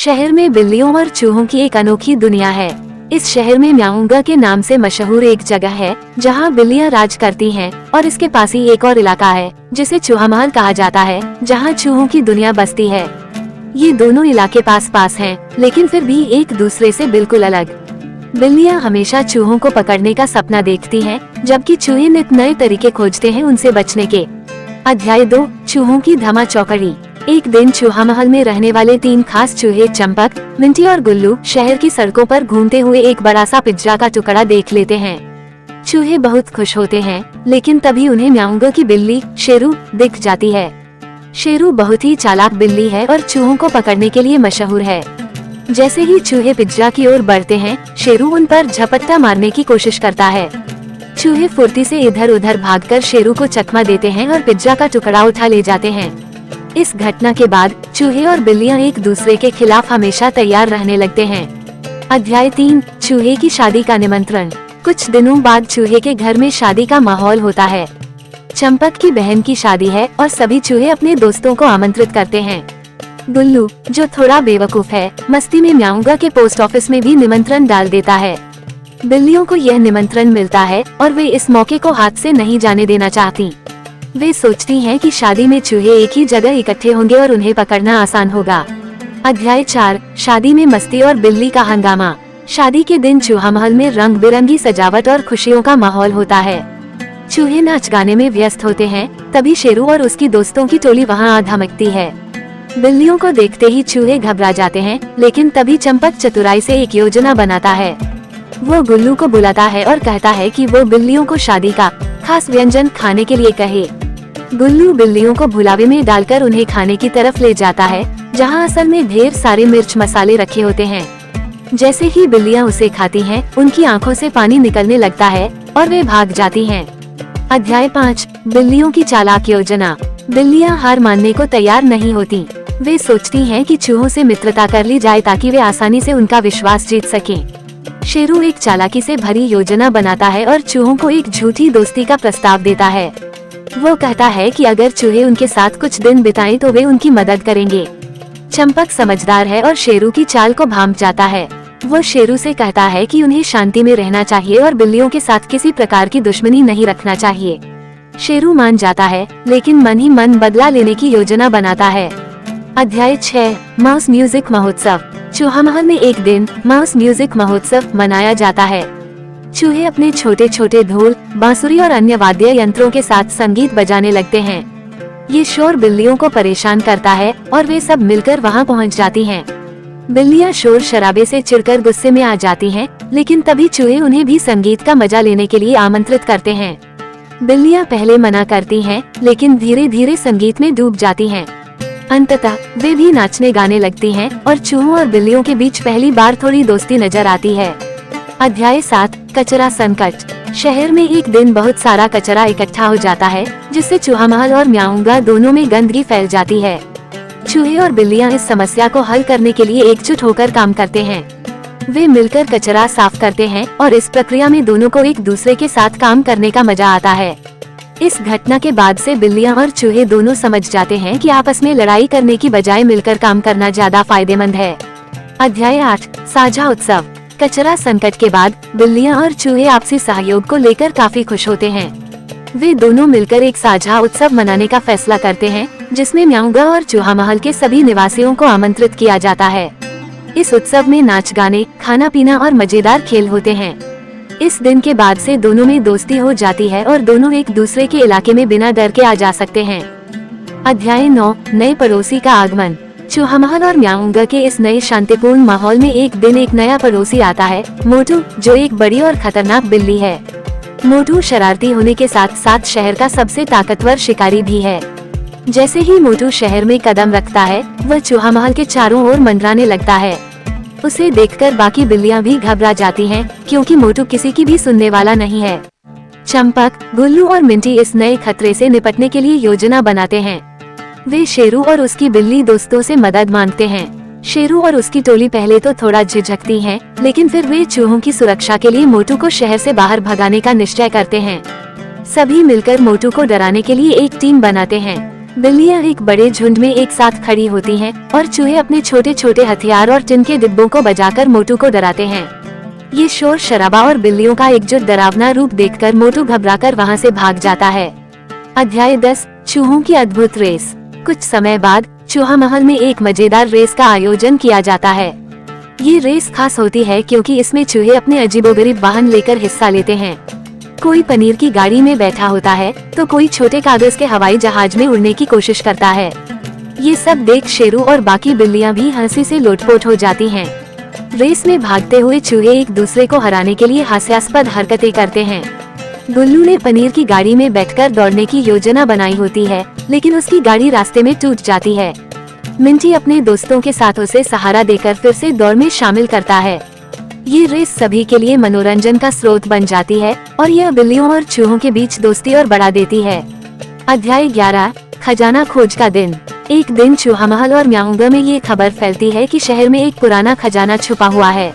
शहर में बिल्लियों और चूहों की एक अनोखी दुनिया है। इस शहर में म्याऊंगा के नाम से मशहूर एक जगह है जहां बिल्लियां राज करती हैं, और इसके पास ही एक और इलाका है जिसे चूहा महल कहा जाता है, जहां चूहों की दुनिया बसती है। ये दोनों इलाके पास पास हैं, लेकिन फिर भी एक दूसरे से बिल्कुल अलग। बिल्लियां हमेशा चूहों को पकड़ने का सपना देखती हैं, जबकि चूहे नित नए तरीके खोजते हैं उनसे बचने के। अध्याय 2, चूहों की धमा चौकड़ी। एक दिन चूहा महल में रहने वाले 3 खास चूहे चंपक, मिंटी और गुल्लू शहर की सड़कों पर घूमते हुए एक बड़ा सा पिज्जा का टुकड़ा देख लेते हैं। चूहे बहुत खुश होते हैं, लेकिन तभी उन्हें म्याऊंगा की बिल्ली शेरू दिख जाती है। शेरू बहुत ही चालाक बिल्ली है और चूहों को पकड़ने के लिए मशहूर है। जैसे ही चूहे पिज्जा की ओर बढ़ते हैं, शेरू उन पर झपट्टा मारने की कोशिश करता है। चूहे फुर्ती से इधर उधर भागकर शेरू को चकमा देते हैं और पिज्जा का टुकड़ा उठा ले जाते हैं। इस घटना के बाद चूहे और बिल्लियां एक दूसरे के खिलाफ हमेशा तैयार रहने लगते हैं। अध्याय 3, चूहे की शादी का निमंत्रण। कुछ दिनों बाद चूहे के घर में शादी का माहौल होता है। चंपक की बहन की शादी है और सभी चूहे अपने दोस्तों को आमंत्रित करते हैं। गुल्लू, जो थोड़ा बेवकूफ है, मस्ती में म्याऊंगा के पोस्ट ऑफिस में भी निमंत्रण डाल देता है। बिल्लियों को यह निमंत्रण मिलता है और वे इस मौके को हाथ से नहीं जाने देना चाहती। वे सोचती हैं कि शादी में चूहे एक ही जगह इकट्ठे होंगे और उन्हें पकड़ना आसान होगा। अध्याय 4, शादी में मस्ती और बिल्ली का हंगामा। शादी के दिन चूहा महल में रंग बिरंगी सजावट और खुशियों का माहौल होता है। चूहे नाच गाने में व्यस्त होते हैं, तभी शेरू और उसकी दोस्तों की टोली वहां आ धमकती है। बिल्लियों को देखते ही चूहे घबरा जाते हैं, लेकिन तभी चंपक चतुराई से एक योजना बनाता है। वो गुल्लू को बुलाता है और कहता है कि वो बिल्लियों को शादी का खास व्यंजन खाने के लिए कहे। गुल्लू बिल्लियों को भुलावे में डालकर उन्हें खाने की तरफ ले जाता है, जहां असल में ढेर सारे मिर्च मसाले रखे होते हैं। जैसे ही बिल्लियां उसे खाती हैं, उनकी आंखों से पानी निकलने लगता है और वे भाग जाती हैं। अध्याय 5, बिल्लियों की चालाक योजना। बिल्लियां हार मानने को तैयार नहीं होती। वे सोचती हैं कि चूहों से मित्रता कर ली जाए ताकि वे आसानी से उनका विश्वास जीत सकें। शेरू एक चालाकी से भरी योजना बनाता है और चूहों को एक झूठी दोस्ती का प्रस्ताव देता है। वो कहता है कि अगर चूहे उनके साथ कुछ दिन बिताएं तो वे उनकी मदद करेंगे। चंपक समझदार है और शेरू की चाल को भांप जाता है। वो शेरू से कहता है कि उन्हें शांति में रहना चाहिए और बिल्लियों के साथ किसी प्रकार की दुश्मनी नहीं रखना चाहिए। शेरू मान जाता है, लेकिन मन ही मन बदला लेने की योजना बनाता है। अध्याय 6, माउस म्यूजिक महोत्सव। चूहा महल में एक दिन माउस म्यूजिक महोत्सव मनाया जाता है। चूहे अपने छोटे छोटे ढोल, बांसुरी और अन्य वाद्य यंत्रों के साथ संगीत बजाने लगते हैं। ये शोर बिल्लियों को परेशान करता है और वे सब मिलकर वहां पहुंच जाती हैं। बिल्लियां शोर शराबे से चिढ़कर गुस्से में आ जाती हैं, लेकिन तभी चूहे उन्हें भी संगीत का मजा लेने के लिए आमंत्रित करते हैं। बिल्लियां पहले मना करती हैं, लेकिन धीरे धीरे संगीत में डूब जाती हैं। अंततः वे भी नाचने गाने लगती हैं और चूहों और बिल्लियों के बीच पहली बार थोड़ी दोस्ती नजर आती है। अध्याय 7, कचरा संकट। शहर में एक दिन बहुत सारा कचरा इकट्ठा हो जाता है, जिससे चूहा महल और म्याऊंगा दोनों में गंदगी फैल जाती है। चूहे और बिल्लियां इस समस्या को हल करने के लिए एकजुट होकर काम करते हैं। वे मिलकर कचरा साफ करते हैं और इस प्रक्रिया में दोनों को एक दूसरे के साथ काम करने का मजा आता है। इस घटना के बाद से बिल्लियां और चूहे दोनों समझ जाते हैं कि आपस में लड़ाई करने की बजाय मिलकर काम करना ज्यादा फायदेमंद है। अध्याय 8, साझा उत्सव। कचरा संकट के बाद बिल्लियां और चूहे आपसी सहयोग को लेकर काफी खुश होते हैं। वे दोनों मिलकर एक साझा उत्सव मनाने का फैसला करते हैं, जिसमें म्याऊंगा और चूहा महल के सभी निवासियों को आमंत्रित किया जाता है। इस उत्सव में नाच गाने, खाना पीना और मजेदार खेल होते हैं। इस दिन के बाद से दोनों में दोस्ती हो जाती है और दोनों एक दूसरे के इलाके में बिना डर के आ जा सकते हैं। अध्याय 9, नए पड़ोसी का आगमन। चूहा महल और म्याऊंगा के इस नए शांतिपूर्ण माहौल में एक दिन एक नया पड़ोसी आता है, मोटू, जो एक बड़ी और खतरनाक बिल्ली है। मोटू शरारती होने के साथ साथ शहर का सबसे ताकतवर शिकारी भी है। जैसे ही मोटू शहर में कदम रखता है, वह चूहा महल के चारों ओर मंडराने लगता है। उसे देखकर बाकी बिल्लियां भी घबरा जाती हैं, क्योंकि मोटू किसी की भी सुनने वाला नहीं है। चंपक, गुल्लू और मिंटी इस नए खतरे से निपटने के लिए योजना बनाते हैं। वे शेरू और उसकी बिल्ली दोस्तों से मदद मांगते हैं। शेरू और उसकी टोली पहले तो थोड़ा झिझकती हैं, लेकिन फिर वे चूहों की सुरक्षा के लिए मोटू को शहर से बाहर भगाने का निश्चय करते हैं। सभी मिलकर मोटू को डराने के लिए एक टीम बनाते हैं। बिल्लियां एक बड़े झुंड में एक साथ खड़ी होती हैं और चूहे अपने छोटे छोटे हथियार और टिन के डिब्बों को बजाकर मोटू को डराते हैं। ये शोर शराबा और बिल्लियों का एकजुट डरावना रूप देखकर मोटू घबराकर वहाँ से भाग जाता है। अध्याय 10 चूहों की अद्भुत रेस। कुछ समय बाद चूहा महल में एक मजेदार रेस का आयोजन किया जाता है। ये रेस खास होती है क्योंकि इसमें चूहे अपने अजीबोगरीब वाहन लेकर हिस्सा लेते हैं। कोई पनीर की गाड़ी में बैठा होता है तो कोई छोटे कागज के हवाई जहाज में उड़ने की कोशिश करता है। ये सब देख शेरू और बाकी बिल्लियां भी हंसी से लोटपोट हो जाती हैं। रेस में भागते हुए चूहे एक दूसरे को हराने के लिए हास्यास्पद हरकतें करते हैं। गुल्लू ने पनीर की गाड़ी में बैठकर दौड़ने की योजना बनाई होती है, लेकिन उसकी गाड़ी रास्ते में टूट जाती है। मिंटी अपने दोस्तों के साथ उसे सहारा देकर फिर से दौड़ में शामिल करता है। ये रेस सभी के लिए मनोरंजन का स्रोत बन जाती है और यह बिल्लियों और चूहों के बीच दोस्ती और बढ़ा देती है। अध्याय 11 खजाना खोज का दिन। एक दिन चूहा महल और म्याऊंगा में ये खबर फैलती है कि शहर में एक पुराना खजाना छुपा हुआ है।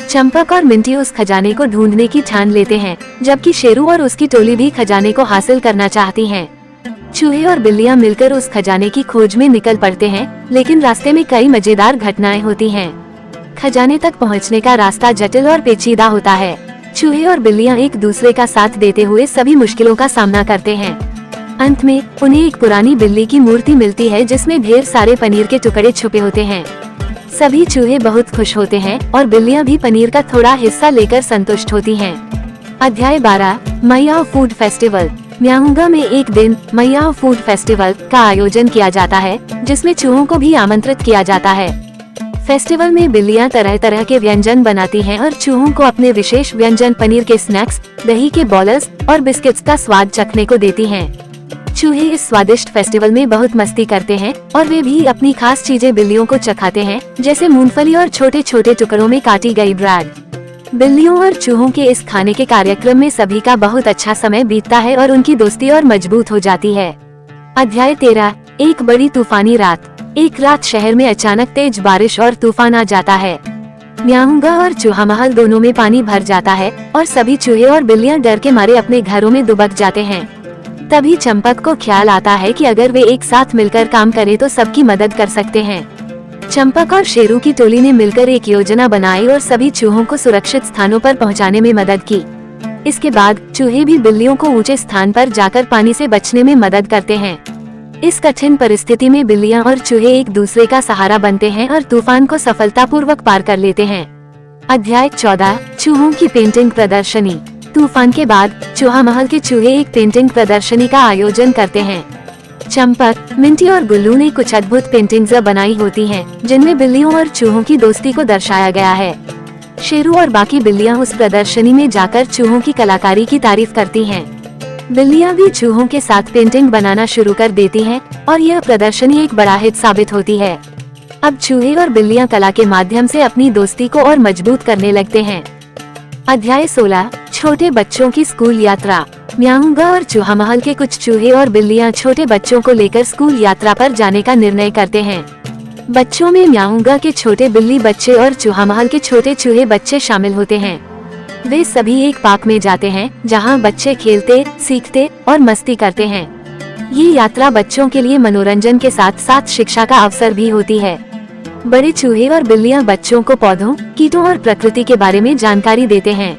चंपक और मिंटी उस खजाने को ढूंढने की ठान लेते हैं, जबकि शेरू और उसकी टोली भी खजाने को हासिल करना चाहती हैं। चूहे और बिल्लियां मिलकर उस खजाने की खोज में निकल पड़ते हैं, लेकिन रास्ते में कई मजेदार घटनाएं होती हैं। खजाने तक पहुंचने का रास्ता जटिल और पेचीदा होता है। चूहे और बिल्लियां एक दूसरे का साथ देते हुए सभी मुश्किलों का सामना करते हैं। अंत में उन्हें एक पुरानी बिल्ली की मूर्ति मिलती है जिसमें ढेर सारे पनीर के टुकड़े छुपे होते हैं। सभी चूहे बहुत खुश होते हैं और बिल्लियां भी पनीर का थोड़ा हिस्सा लेकर संतुष्ट होती हैं। अध्याय 12 मैयाओ फूड फेस्टिवल। म्याऊंगा में एक दिन मैयाओ फूड फेस्टिवल का आयोजन किया जाता है, जिसमें चूहों को भी आमंत्रित किया जाता है। फेस्टिवल में बिल्लियां तरह तरह के व्यंजन बनाती हैं और चूहों को अपने विशेष व्यंजन पनीर के स्नैक्स, दही के बॉल्स और बिस्किट्स का स्वाद चखने को देती हैं। चूहे इस स्वादिष्ट फेस्टिवल में बहुत मस्ती करते हैं और वे भी अपनी खास चीजें बिल्लियों को चखाते हैं, जैसे मूंगफली और छोटे छोटे टुकड़ों में काटी गई ब्रेड। बिल्लियों और चूहों के इस खाने के कार्यक्रम में सभी का बहुत अच्छा समय बीतता है और उनकी दोस्ती और मजबूत हो जाती है। अध्याय 13 एक बड़ी तूफानी रात। एक रात शहर में अचानक तेज बारिश और तूफान आ जाता है। म्याऊंगा और चूहा महल दोनों में पानी भर जाता है और सभी चूहे और बिल्लियां डर के मारे अपने घरों में दुबक जाते हैं। तभी चंपक को ख्याल आता है कि अगर वे एक साथ मिलकर काम करें तो सबकी मदद कर सकते हैं। चंपक और शेरू की टोली ने मिलकर एक योजना बनाई और सभी चूहों को सुरक्षित स्थानों पर पहुंचाने में मदद की। इसके बाद चूहे भी बिल्लियों को ऊंचे स्थान पर जाकर पानी से बचने में मदद करते हैं। इस कठिन परिस्थिति में बिल्लियां और चूहे एक दूसरे का सहारा बनते हैं और तूफान को सफलतापूर्वक पार कर लेते हैं। अध्याय 14 चूहों की पेंटिंग प्रदर्शनी। तूफान के बाद चूहा महल के चूहे एक पेंटिंग प्रदर्शनी का आयोजन करते हैं। चंपक, मिंटी और गुल्लू ने कुछ अद्भुत पेंटिंग्स बनाई होती हैं, जिनमें बिल्लियों और चूहों की दोस्ती को दर्शाया गया है। शेरू और बाकी बिल्लियां उस प्रदर्शनी में जाकर चूहों की कलाकारी की तारीफ करती हैं। बिल्लियां भी चूहों के साथ पेंटिंग बनाना शुरू कर देती हैं और यह प्रदर्शनी एक बड़ा हिट साबित होती है। अब चूहे और बिल्लियां कला के माध्यम से अपनी दोस्ती को और मजबूत करने लगते हैं। अध्याय 16 छोटे बच्चों की स्कूल यात्रा। म्याऊंगा और चूहा महल के कुछ चूहे और बिल्लियां छोटे बच्चों को लेकर स्कूल यात्रा पर जाने का निर्णय करते हैं। बच्चों में म्याऊंगा के छोटे बिल्ली बच्चे और चूहा महल के छोटे चूहे बच्चे शामिल होते हैं। वे सभी एक पार्क में जाते हैं जहां बच्चे खेलते, सीखते और मस्ती करते हैं। ये यात्रा बच्चों के लिए मनोरंजन के साथ साथ शिक्षा का अवसर भी होती है। बड़े चूहे और बिल्लियां बच्चों को पौधों, कीटों और प्रकृति के बारे में जानकारी देते हैं।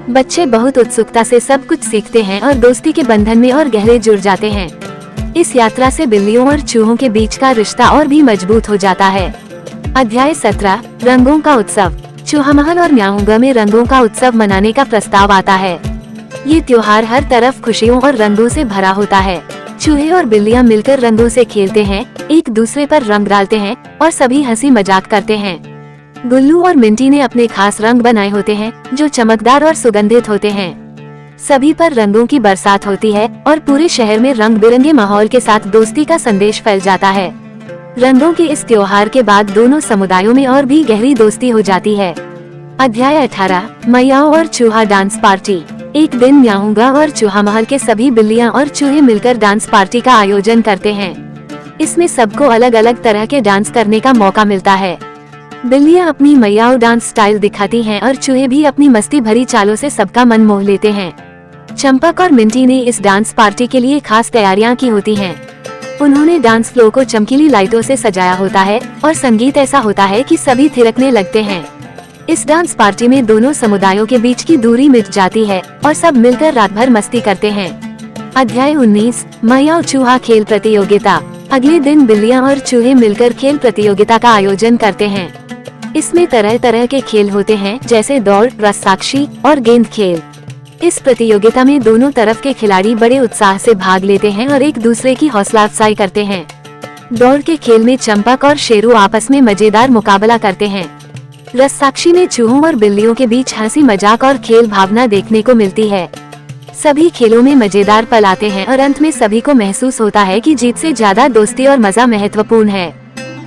बच्चे बहुत उत्सुकता से सब कुछ सीखते हैं और दोस्ती के बंधन में और गहरे जुड़ जाते हैं। इस यात्रा से बिल्लियों और चूहों के बीच का रिश्ता और भी मजबूत हो जाता है। अध्याय 17 रंगों का उत्सव। चूहा महल और म्याऊंगा में रंगों का उत्सव मनाने का प्रस्ताव आता है। ये त्योहार हर तरफ खुशियों और रंगों से भरा होता है। चूहे और बिल्लियां मिलकर रंगों से खेलते हैं, एक दूसरे पर रंग डालते हैं और सभी हंसी मजाक करते हैं। गुल्लू और मिंटी ने अपने खास रंग बनाए होते हैं जो चमकदार और सुगंधित होते हैं। सभी पर रंगों की बरसात होती है और पूरे शहर में रंग बिरंगे माहौल के साथ दोस्ती का संदेश फैल जाता है। रंगों के इस त्योहार के बाद दोनों समुदायों में और भी गहरी दोस्ती हो जाती है। अध्याय 18 मैयाओ और चूहा डांस पार्टी। एक दिन म्याऊंगा और चूहा महल के सभी बिल्लियां और चूहे मिलकर डांस पार्टी का आयोजन करते हैं। इसमें सबको अलग अलग तरह के डांस करने का मौका मिलता है। बिल्लियां अपनी मैयाओ डांस स्टाइल दिखाती हैं और चूहे भी अपनी मस्ती भरी चालों से सबका मन मोह लेते हैं। चंपक और मिंटी ने इस डांस पार्टी के लिए खास तैयारियां की होती हैं। उन्होंने डांस फ्लोर को चमकीली लाइटों से सजाया होता है और संगीत ऐसा होता है कि सभी थिरकने लगते हैं। इस डांस पार्टी में दोनों समुदायों के बीच की दूरी मिट जाती है और सब मिलकर रात भर मस्ती करते हैं। अध्याय 19 मैयाओ चूहा खेल प्रतियोगिता। अगले दिन बिल्लियां और चूहे मिलकर खेल प्रतियोगिता का आयोजन करते हैं। इसमें तरह तरह के खेल होते हैं, जैसे दौड़, रस्साकशी और गेंद खेल। इस प्रतियोगिता में दोनों तरफ के खिलाड़ी बड़े उत्साह से भाग लेते हैं और एक दूसरे की हौसला अफजाई करते हैं। दौड़ के खेल में चंपक और शेरू आपस में मजेदार मुकाबला करते हैं। रस्साकशी में चूहों और बिल्लियों के बीच हंसी मजाक और खेल भावना देखने को मिलती है। सभी खेलों में मजेदार पल आते हैं और अंत में सभी को महसूस होता है कि जीत से ज्यादा दोस्ती और मजा महत्वपूर्ण है।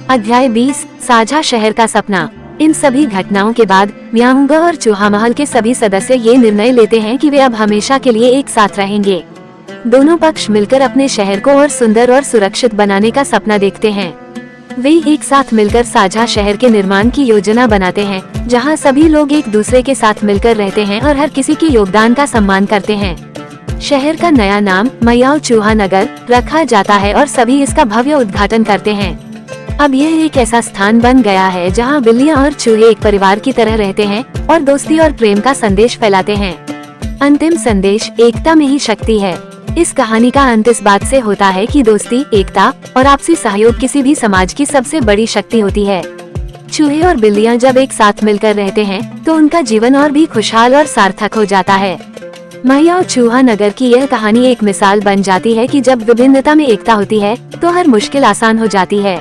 अध्याय 20 साझा शहर का सपना। इन सभी घटनाओं के बाद म्याऊंगा और चूहा महल के सभी सदस्य ये निर्णय लेते हैं कि वे अब हमेशा के लिए एक साथ रहेंगे। दोनों पक्ष मिलकर अपने शहर को और सुंदर और सुरक्षित बनाने का सपना देखते हैं। वे एक साथ मिलकर साझा शहर के निर्माण की योजना बनाते हैं, जहां सभी लोग एक दूसरे के साथ मिलकर रहते हैं और हर किसी के योगदान का सम्मान करते हैं। शहर का नया नाम मैयाओ चूहा नगर रखा जाता है और सभी इसका भव्य उद्घाटन करते हैं। अब यह एक ऐसा स्थान बन गया है जहां बिल्लियां और चूहे एक परिवार की तरह रहते हैं और दोस्ती और प्रेम का संदेश फैलाते हैं। अंतिम संदेश, एकता में ही शक्ति है। इस कहानी का अंत इस बात से होता है कि दोस्ती, एकता और आपसी सहयोग किसी भी समाज की सबसे बड़ी शक्ति होती है। चूहे और बिल्लियां जब एक साथ मिलकर रहते हैं तो उनका जीवन और भी खुशहाल और सार्थक हो जाता है। मैयाओ चूहा नगर की यह कहानी एक मिसाल बन जाती है कि जब विभिन्नता में एकता होती है तो हर मुश्किल आसान हो जाती है।